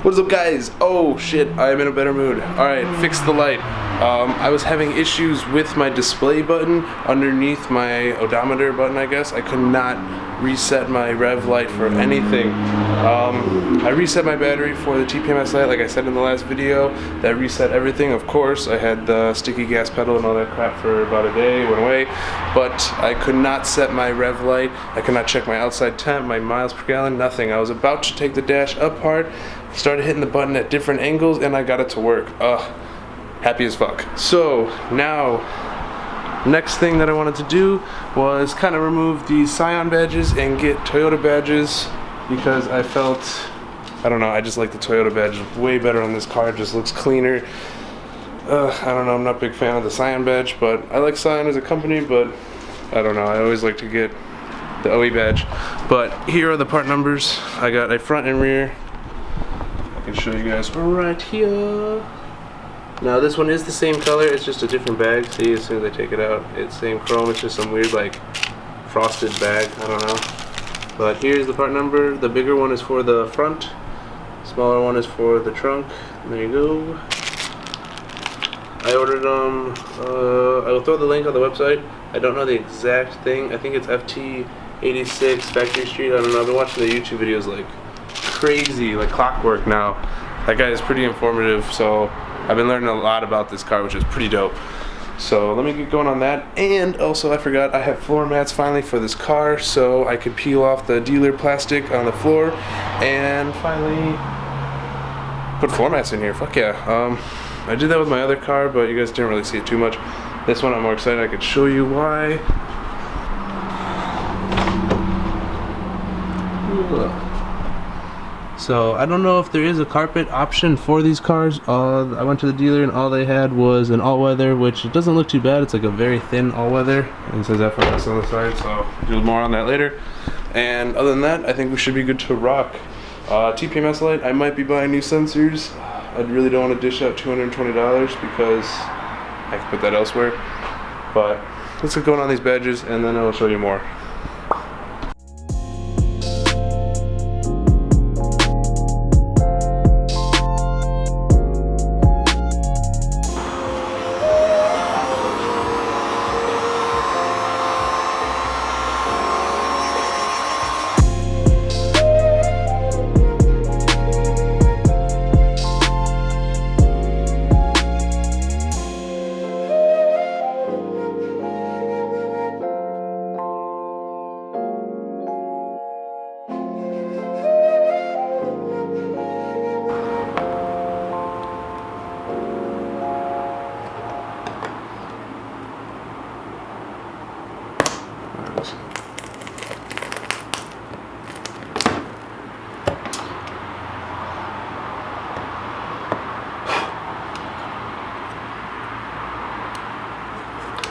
What is up, guys? Oh shit, I am in a better mood. Alright, fix the light. I was having issues with my display button underneath my odometer button, I guess. I could not reset my rev light for anything. I reset my battery for the TPMS light, like I said in the last video. That reset everything, of course. I had the sticky gas pedal and all that crap for about a day, it went away. But I could not set my rev light. I could not check my outside temp, my miles per gallon, nothing. I was about to take the dash apart, started hitting the button at different angles, and I got it to work. Happy as fuck. So now, next thing that I wanted to do was kind of remove these Scion badges and get Toyota badges, because I felt, I don't know, I just like the Toyota badge way better on this car. It just looks cleaner. I don't know, I'm not a big fan of the Scion badge, but I like Scion as a company, but I don't know, I always like to get the OE badge. But here are the part numbers. I got a front and rear. I can show you guys right here. Now this one is the same color, it's just a different bag. See, as soon as I take it out, it's same chrome, it's just some weird like frosted bag, I don't know. But here's the part number. The bigger one is for the front, smaller one is for the trunk. There you go. I ordered them, I will throw the link on the website. I don't know the exact thing, I think it's FT86 Factory Street, I don't know. I've been watching the YouTube videos like crazy, like clockwork now. That guy is pretty informative, so I've been learning a lot about this car, which is pretty dope. So let me get going on that. And also, I forgot, I have floor mats finally for this car, so I could peel off the dealer plastic on the floor and finally put floor mats in here. Fuck yeah. I did that with my other car, but you guys didn't really see it too much. This one I'm more excited. I could show you why. So I don't know if there is a carpet option for these cars. I went to the dealer and all they had was an all-weather, which it doesn't look too bad. It's like a very thin all-weather, and it says FRS on the side, so I'll do more on that later. And other than that, I think we should be good to rock. TPMS light, I might be buying new sensors. I really don't want to dish out $220 because I can put that elsewhere. But let's get going on these badges and then I'll show you more.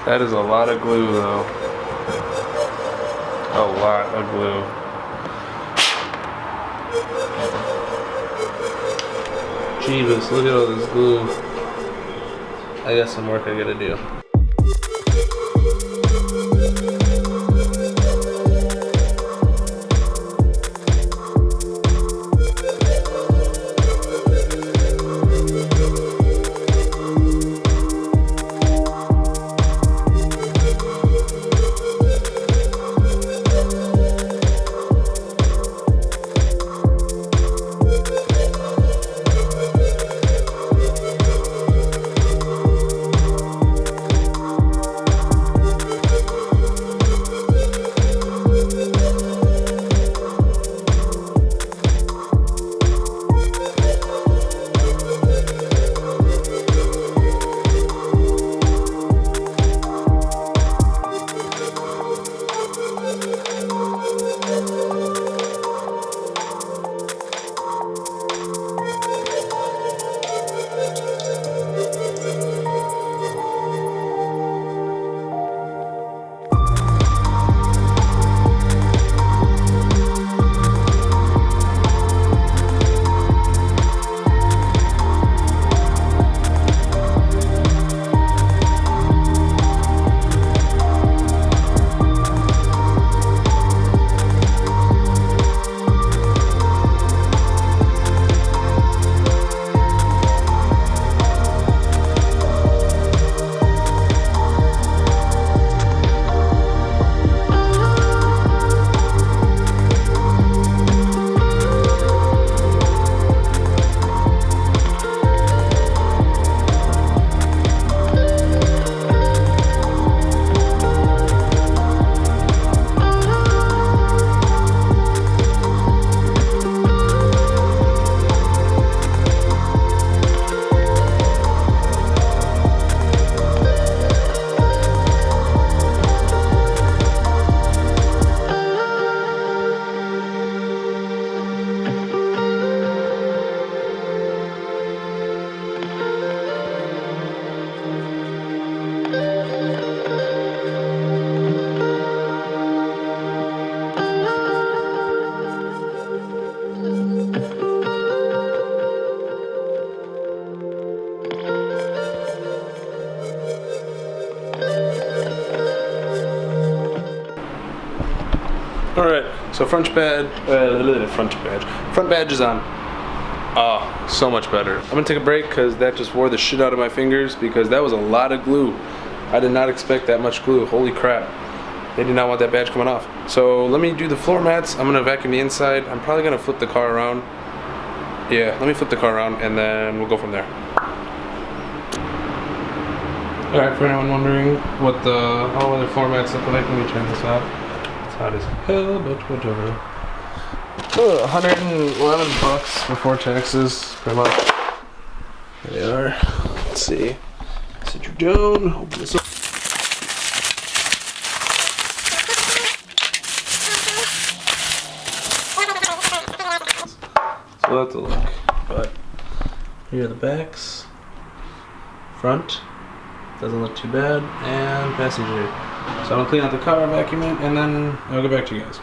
That is a lot of glue though. A lot of glue. Jeebus, look at all this glue. I got some work I gotta do. So front badge is on. Oh, so much better. I'm gonna take a break because that just wore the shit out of my fingers because that was a lot of glue. I did not expect that much glue. Holy crap. They did not want that badge coming off. So let me do the floor mats. I'm gonna vacuum the inside. I'm probably gonna flip the car around. Yeah, let me flip the car around and then we'll go from there. Alright, for anyone wondering what all other floor mats look like, let me turn this off. It's hot as hell, but whatever. 111 bucks before taxes per month. There they are. Let's see. Sit you down, open this up. So that's a look. But here are the backs. Front. Doesn't look too bad. And passenger. So I'm gonna clean out the car, vacuum it, and then I'll get back to you guys.